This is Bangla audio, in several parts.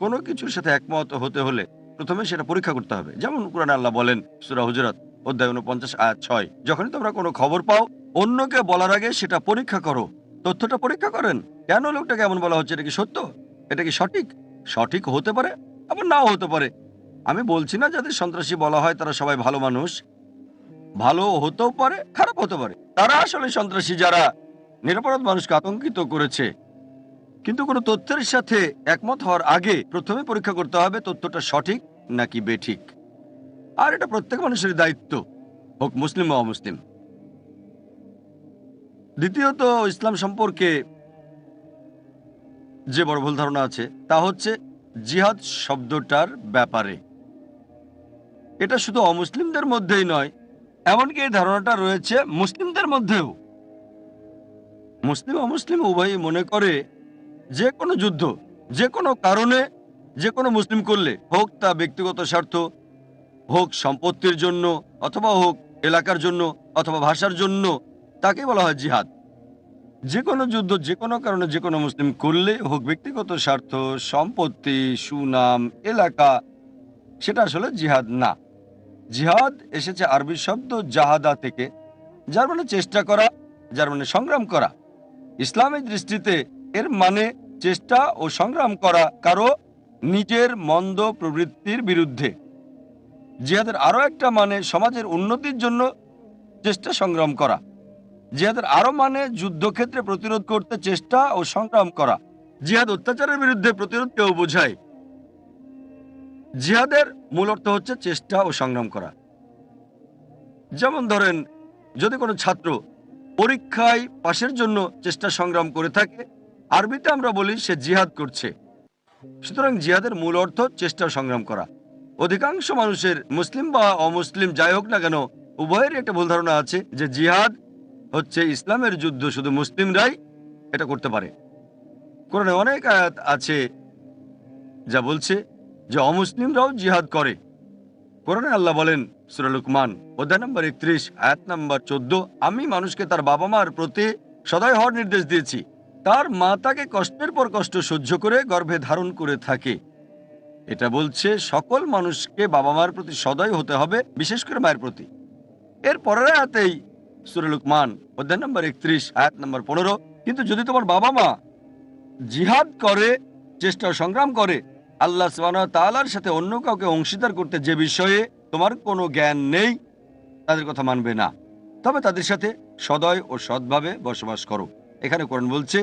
কোনো কিছুর সাথে একমত হতে হলে প্রথমে সেটা পরীক্ষা করতে হবে। যেমন কোরআনে আল্লাহ বলেন সূরা হুজুরাত অধ্যায় 49 আয়াত 6, যখনই তোমরা কোনো খবর পাও অন্যকে বলার আগে সেটা পরীক্ষা করো। তথ্যটা পরীক্ষা করেন, কেন লোকটাকে এমন বলা হচ্ছে, এটা কি সত্য, এটা কি সঠিক? সঠিক হতে পারে, আবার নাও হতে পারে। আমি বলছি না যাদের সন্ত্রাসী বলা হয় তারা সবাই ভালো মানুষ, ভালো হতেও পারে, খারাপ হতে পারে। তারা আসলে সন্ত্রাসী যারা নিরপরাধ মানুষকে আতঙ্কিত করেছে। কিন্তু কোনো তথ্যের সাথে একমত হওয়ার আগে প্রথমে পরীক্ষা করতে হবে তথ্যটা সঠিক নাকি বেঠিক। আর এটা প্রত্যেক মানুষের দায়িত্ব, হোক মুসলিম বা অমুসলিম। দ্বিতীয়ত, ইসলাম সম্পর্কে যে বড় ভুল ধারণা আছে তা হচ্ছে জিহাদ শব্দটার ব্যাপারে। এটা শুধু অমুসলিমদের মধ্যেই নয়, এমনকি এই ধারণাটা রয়েছে মুসলিমদের মধ্যেও। মুসলিম অমুসলিম উভয়ই মনে করে যে কোনো যুদ্ধ যে কোনো কারণে যে কোনো মুসলিম করলে, হোক তা ব্যক্তিগত স্বার্থ, হোক সম্পত্তির জন্য, অথবা হোক এলাকার জন্য, অথবা ভাষার জন্য, তাকে বলা হয় জিহাদ। যে কোনো যুদ্ধ যে কোনো কারণে যে কোনো মুসলিম করলে, হোক ব্যক্তিগত স্বার্থ, সম্পত্তি, সুনাম, এলাকা, সেটা আসলে জিহাদ না। জিহাদ এসেছে আরবি শব্দ জাহাদা থেকে, যার মানে চেষ্টা করা, যার মানে সংগ্রাম করা। ইসলামের দৃষ্টিতে এর মানে চেষ্টা ও সংগ্রাম করা কারো নিজের মন্দ প্রবৃত্তির বিরুদ্ধে। জিহাদের আরও একটা মানে সমাজের উন্নতির জন্য চেষ্টা সংগ্রাম করা। জিহাদের আরও মানে যুদ্ধক্ষেত্রে প্রতিরোধ করতে চেষ্টা ও সংগ্রাম করা। জিহাদ অত্যাচারের বিরুদ্ধে প্রতিরোধকেও বোঝায়। জিহাদের মূল অর্থ হচ্ছে চেষ্টা ও সংগ্রাম করা। যেমন ধরেন, যদি কোনো ছাত্র পরীক্ষায় পাশের জন্য চেষ্টা সংগ্রাম করে থাকে, আরবিতে আমরা বলি সে জিহাদ করছে। সুতরাং জিহাদের মূল অর্থ চেষ্টা ও সংগ্রাম করা। অধিকাংশ মানুষের, মুসলিম বা অমুসলিম যাই হোক না কেন, উভয়েরই একটা ভুল ধারণা আছে যে জিহাদ হচ্ছে ইসলামের যুদ্ধ, শুধু মুসলিমরাই এটা করতে পারে। কোরআনে অনেক আয়াত আছে যা বলছে যে অমুসলিমরাও জিহাদ করে। কোরআনে আল্লাহ বলেন সূরা লুকমান অধ্যায় নম্বর 31 আয়াত নম্বর 14, আমি মানুষকে তার বাবা মার প্রতি সদয় হওয়ার নির্দেশ দিয়েছি। তার মা তাকে কষ্টের পর কষ্ট সহ্য করে গর্ভে ধারণ করে থাকে। এটা বলছে সকল মানুষকে বাবা মার প্রতি সদয় হতে হবে, বিশেষ করে মায়ের প্রতি। এর পরের আয়াতেই সূরা লুকমান অধ্যায় নম্বর 31 আয়াত নম্বর 15, কিন্তু যদি তোমার বাবা মা জিহাদ করে, চেষ্টা ও সংগ্রাম করে, আল্লাহ সুবহানাহু ওয়া তাআলার সাথে অন্য কাউকে অংশীদার করতে যে বিষয়ে তোমার কোনো জ্ঞান নেই, তাদের কথা মানবে না, তবে তাদের সাথে সদয় ও সৎভাবে বসবাস করো। এখানে কোরআন বলছে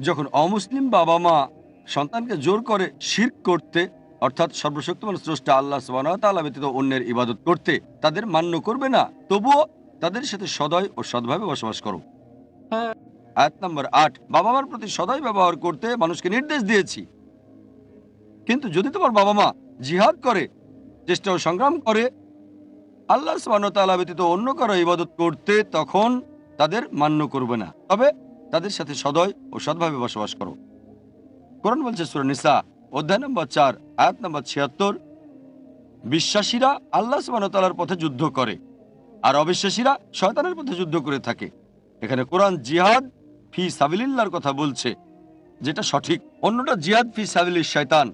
যখন অমুসলিম বাবা মা সন্তানকে জোর করে শিরক করতে, অর্থাৎ সর্বশক্তিমান স্রষ্টা আল্লাহ সুবহানাহু ওয়া তাআলা ব্যতীত অন্যের ইবাদত করতে তাদের মান্য করবে না, তবুও তাদের সাথে সদয় ও সৎভাবে বসবাস করো। আয়াত নম্বর 8, বাবা মার প্রতি সদয় ব্যবহার করতে মানুষকে নির্দেশ দিয়েছি। কিন্তু যদি তোমার বাবা মা জিহাদ করে, চেষ্টা ও সংগ্রাম করে আল্লাহ সুবহানাহু ওয়া তাআলা ব্যতীত অন্য কারো ইবাদত করতে, তখন তাদের মান্য করবে না, তবে তাদের সাথে সদয় ও সৎভাবে বসবাস করো। কোরআন বলছে সূরা নিসা অধ্যায় নম্বর 4 আয়াত নম্বর 76, বিশ্বাসীরা আল্লাহ সুবহানাহু ওয়া তাআলার পথে যুদ্ধ করে আর অবিশ্বাসীরা শয়তানের পথে যুদ্ধ করে থাকে। এখানে কোরআন জিহাদ ফি সাবিলিল্লাহর কথা বলছে, যেটা সঠিক। অন্যটা জিহাদ ফি সাবিলিশ শয়তান।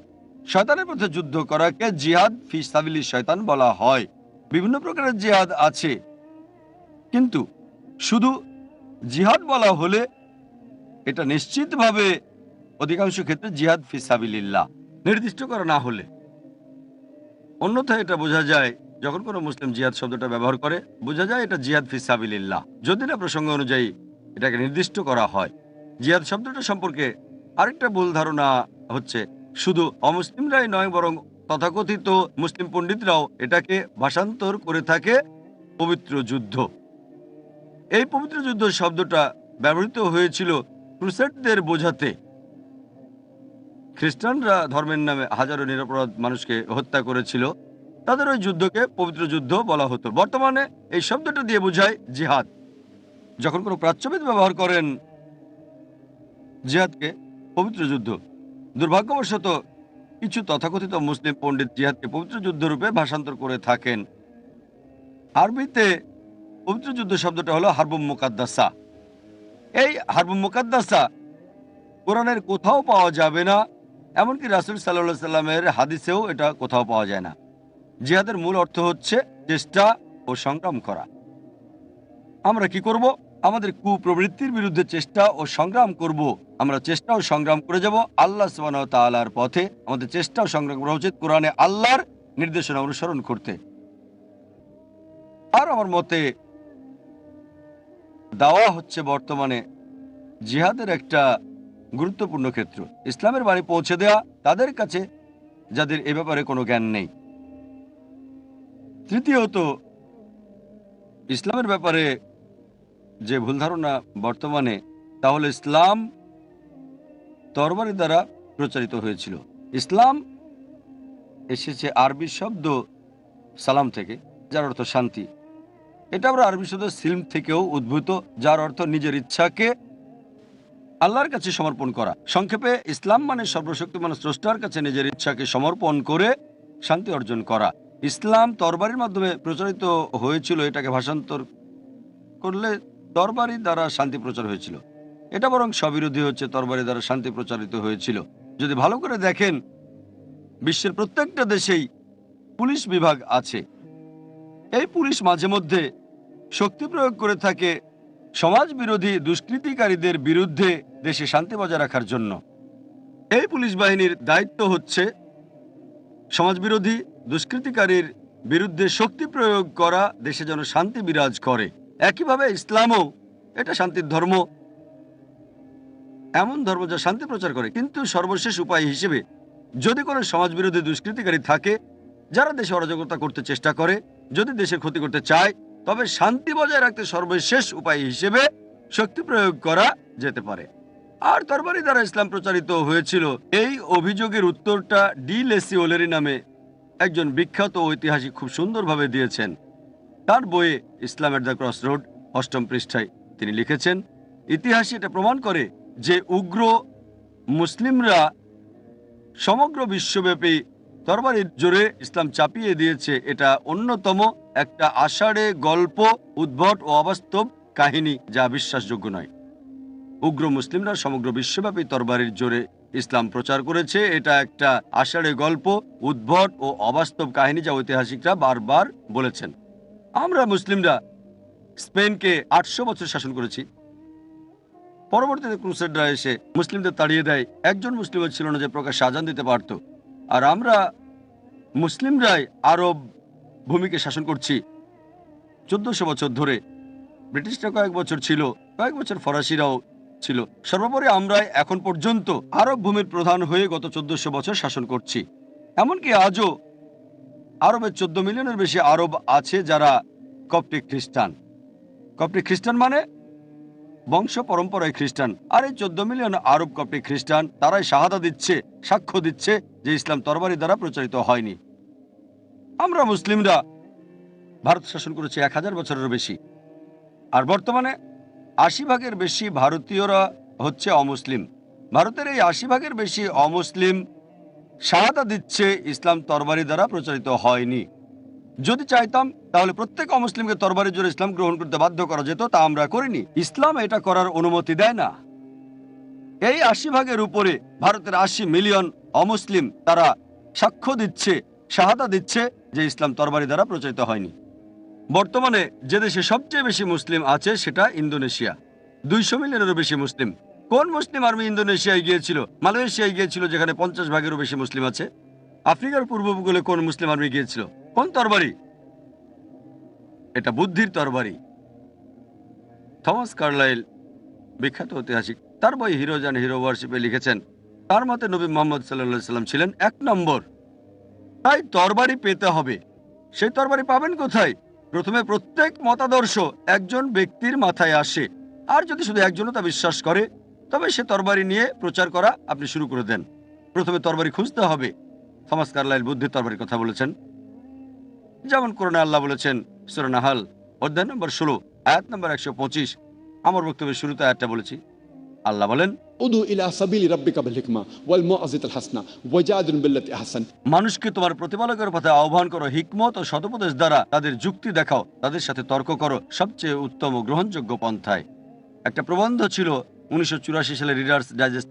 শয়তানের পথে যুদ্ধ করাকে জিহাদ ফি সাবিলিশ শয়তান বলা হয়। বিভিন্ন প্রকারের জিহাদ আছে, কিন্তু শুধু জিহাদ বলা হলে এটা নিশ্চিতভাবে অধিকাংশ ক্ষেত্রে জিহাদ ফি সাবিলিল্লাহ নির্দিষ্ট করা না হলে। অন্যথায় এটা বোঝা যায়, যখন কোনো মুসলিম জিহাদ শব্দটা ব্যবহার করে বোঝা যায় এটা জিহাদ ফি সাবিলিল্লাহ, যদি না প্রসঙ্গ অনুযায়ী এটাকে নির্দিষ্ট করা হয়। জিহাদ শব্দটা সম্পর্কে আরেকটা ভুল ধারণা হচ্ছে শুধু অমুসলিমরাই নয়, বরং তথাকথিত মুসলিম পণ্ডিতরাও এটাকে ভাষান্তর করে থাকে পবিত্র যুদ্ধ। এই পবিত্র যুদ্ধ শব্দটা ব্যবহৃত হয়েছিল ক্রুসেডদের বোঝাতে। খ্রিস্টানরা ধর্মের নামে হাজারো নিরপরাধ মানুষকে হত্যা করেছিল, তাদের ওই যুদ্ধকে পবিত্র যুদ্ধ বলা হতো। বর্তমানে এই শব্দটা দিয়ে বোঝায় জিহাদ। যখন কোনো প্রাচ্যবিদ ব্যবহার করেন জিহাদকে পবিত্র যুদ্ধ, দুর্ভাগ্যবশত কিছু তথাকথিত মুসলিম পণ্ডিত জিহাদকে পবিত্র যুদ্ধ রূপে ভাষান্তর করে থাকেন। আরবিতে পবিত্র যুদ্ধ শব্দটা হলো হারবুম মুকাদ্দাসা। এই হারবুম মুকাদ্দাসা কোরআনের কোথাও পাওয়া যাবে না, এমনকি রাসূল সাল্লাল্লাহু আলাইহি সাল্লামের হাদিসেও এটা কোথাও পাওয়া যায় না। জিহাদের মূল অর্থ হচ্ছে চেষ্টা ও সংগ্রাম করা। আমরা কি করব? আমাদের কুপ্রবৃত্তির বিরুদ্ধে চেষ্টা ও সংগ্রাম করব। আমরা চেষ্টা ও সংগ্রাম করে যাব আল্লাহ সুবহানাহু ওয়া তাআলার পথে। আমাদের চেষ্টা ও সংগ্রাম করা উচিত কোরআনে আল্লাহর নির্দেশনা অনুসরণ করতে। আর আমার মতে দাওয়া হচ্ছে বর্তমানে জিহাদের একটা গুরুত্বপূর্ণ ক্ষেত্র। ইসলামের বাণী পৌঁছে দেয়া তাদের কাছে যাদের এ ব্যাপারে কোনো জ্ঞান নেই। তৃতীয়ত, ইসলামের ব্যাপারে যে ভুল ধারণা বর্তমানে, তাহলে ইসলাম তরবারি দ্বারা প্রচারিত হয়েছিল। ইসলাম এসেছে আরবি শব্দ সালাম থেকে, যার অর্থ শান্তি। এটা আমরা আরবি শব্দ সিলম থেকেও উদ্ভূত, যার অর্থ নিজের ইচ্ছাকে আল্লাহর কাছে সমর্পণ করা। সংক্ষেপে ইসলাম মানে সর্বশক্তিমান স্রষ্টার কাছে নিজের ইচ্ছাকে সমর্পণ করে শান্তি অর্জন করা। ইসলাম তরবারির মাধ্যমে প্রচারিত হয়েছিল, এটাকে ভাষান্তর করলে তরবারি দ্বারা শান্তি প্রচার হয়েছিল। এটা বরং স্ববিরোধী হচ্ছে, তরবারি দ্বারা শান্তি প্রচারিত হয়েছিল। যদি ভালো করে দেখেন, বিশ্বের প্রত্যেকটা দেশেই পুলিশ বিভাগ আছে। এই পুলিশ মাঝে মধ্যে শক্তি প্রয়োগ করে থাকে সমাজ বিরোধী দুষ্কৃতিকারীদের বিরুদ্ধে দেশে শান্তি বজায় রাখার জন্য। এই পুলিশ বাহিনীর দায়িত্ব হচ্ছে সমাজবিরোধী দুষ্কৃতিকারীর বিরুদ্ধে শক্তি প্রয়োগ করা, দেশে যেন শান্তি বিরাজ করে। একইভাবে ইসলামও এটা শান্তির ধর্ম, এমন ধর্ম যা শান্তি প্রচার করে। কিন্তু সর্বশেষ উপায় হিসেবে যদি কোনো সমাজবিরোধী দুষ্কৃতিকারী থাকে যারা দেশে অরাজকতা করতে চেষ্টা করে, যদি দেশের ক্ষতি করতে চায়, তবে শান্তি বজায় রাখতে সর্বশেষ উপায় হিসেবে শক্তি প্রয়োগ করা যেতে পারে। আর তরবারি দ্বারা ইসলাম প্রচারিত হয়েছিল, এই অভিযোগের উত্তরটা ডি লেসি ওলেরি নামে একজন বিখ্যাত ঐতিহাসিক খুব সুন্দরভাবে দিয়েছেন। তার বইয়ে ইসলামের দ্য ক্রস রোড ৮ম পৃষ্ঠায় তিনি লিখেছেন, ইতিহাসে এটা প্রমাণ করে যে উগ্র মুসলিমরা সমগ্র বিশ্বব্যাপী তরবারির জোরে ইসলাম চাপিয়ে দিয়েছে। এটা অন্যতম একটা আষাঢ়ে গল্প, উদ্ভট ও অবাস্তব কাহিনী, যা বিশ্বাসযোগ্য নয়। উগ্র মুসলিমরা সমগ্র বিশ্বব্যাপী তরবারির জোরে ইসলাম প্রচার করেছে। এটা একটা আষাঢ়ে গল্প, উদ্ভট ও অবাস্তব কাহিনী, যা ঐতিহাসিকরা বারবার বলেছেন। আমরা মুসলিমরা স্পেনকে ৮০০ বছর শাসন করেছি। পরবর্তীতে ক্রুসেডরা এসে মুসলিমদের তাড়িয়ে দেয়। একজন মুসলিমও ছিল না যে প্রকাশ্যে আজান দিতে পারত। আর আমরা মুসলিমরাই আরব ভূমিকে শাসন করছি ১৪০০ বছর ধরে। ব্রিটিশরা কয়েক বছর ছিল, কয়েক বছর ফরাসিরাও ছিল। সর্বোপরি আমরাই এখন পর্যন্ত আরব ভূমির প্রধান হয়ে গত ১৪০০ বছর শাসন করছি। এমনকি আজও আরবের ১৪ মিলিয়নের বেশি আরব আছে যারা কপ্টিক খ্রিস্টান। কপ্টিক খ্রিস্টান মানে বংশ পরম্পরায় খ্রিস্টান। আর এই ১৪ মিলিয়ন আরব কপ্টিক খ্রিস্টান, তারাই শাহাদা দিচ্ছে, সাক্ষ্য দিচ্ছে যে ইসলাম তরবারি দ্বারা প্রচারিত হয়নি। আমরা মুসলিমরা ভারত শাসন করেছি ১০০০ বছরেরও বেশি। আর বর্তমানে ৮০ ভাগের বেশি ভারতীয়রা হচ্ছে অমুসলিম। ভারতের এই ৮০ ভাগের বেশি অমুসলিম শাহাদা দিচ্ছে ইসলাম তরবারি দ্বারা প্রচারিত হয়নি। যদি চাইতাম তাহলে প্রত্যেক অমুসলিমকে তরবারির জোরে ইসলাম গ্রহণ করতে বাধ্য করা যেত, তা আমরা করিনি। ইসলাম এটা করার অনুমতি দেয় না। এই ৮০ ভাগের উপরে ভারতের ৮০ মিলিয়ন অমুসলিম, তারা সাক্ষ্য দিচ্ছে, শাহাদা দিচ্ছে যে ইসলাম তরবারি দ্বারা প্রচারিত হয়নি। বর্তমানে যে দেশে সবচেয়ে বেশি মুসলিম আছে সেটা ইন্দোনেশিয়া। ২০০ মিলিয়নেরও বেশি মুসলিম। কোন মুসলিম আর্মি ইন্দোনেশিয়ায় গিয়েছিল? মালয়েশিয়ায় গিয়েছিল, যেখানে ৫০ ভাগেরও বেশি মুসলিম আছে। আফ্রিকার পূর্ব উপকূলে কোন মুসলিম আর্মি গিয়েছিল? কোন তরবারি? এটা বুদ্ধির তরবারি। থমাস কার্লাইল, বিখ্যাত ঐতিহাসিক, তার বই হিরোজ অ্যান্ড হিরো ওয়ারশিপে লিখেছেন, তার মতে নবী মুহাম্মদ সাল্লাল্লাহু আলাইহি সাল্লাম ছিলেন ১ নম্বর। তাই তরবারি পেতে হবে। সেই তরবারি পাবেন কোথায়? প্রথমে প্রত্যেক মতাদর্শ একজন ব্যক্তির মাথায় আসে, আর যদি শুধু একজনও তা বিশ্বাস করে, তবে সে তরবারি নিয়ে প্রচার করা আপনি শুরু করে দেন। প্রথমে তরবারি খুঁজতে হবে। থমাস কার্লাইল বুদ্ধির তরবারির কথা বলেছেন। যেমন কোরআনে আল্লাহ বলেছেন, সূরা নাহাল অধ্যায় নম্বর ১৬ আয়াত নম্বর ১২৫। আমার বক্তব্যের শুরুতে আয়াতটা বলেছি। আল্লাহ বলেন, উদু ইলা সাবিলি রাব্বিকা বিল হিকমা ওয়াল মুআযিজাতিল হাসানা ওয়াজাদিল বিল্লাতি আহসান। মানুষকে তোমার প্রতিপালকের পথে আহ্বান করো, হিকমত ও সদুপদেশ দ্বারা তাদের যুক্তি দেখাও, তাদের সাথে তর্ক করো সবচেয়ে উত্তম ও গ্রহণযোগ্য পন্থায়। একটা প্রবন্ধ ছিল ১৯৮৪ সালে রিডার্স ডাইজেস্ট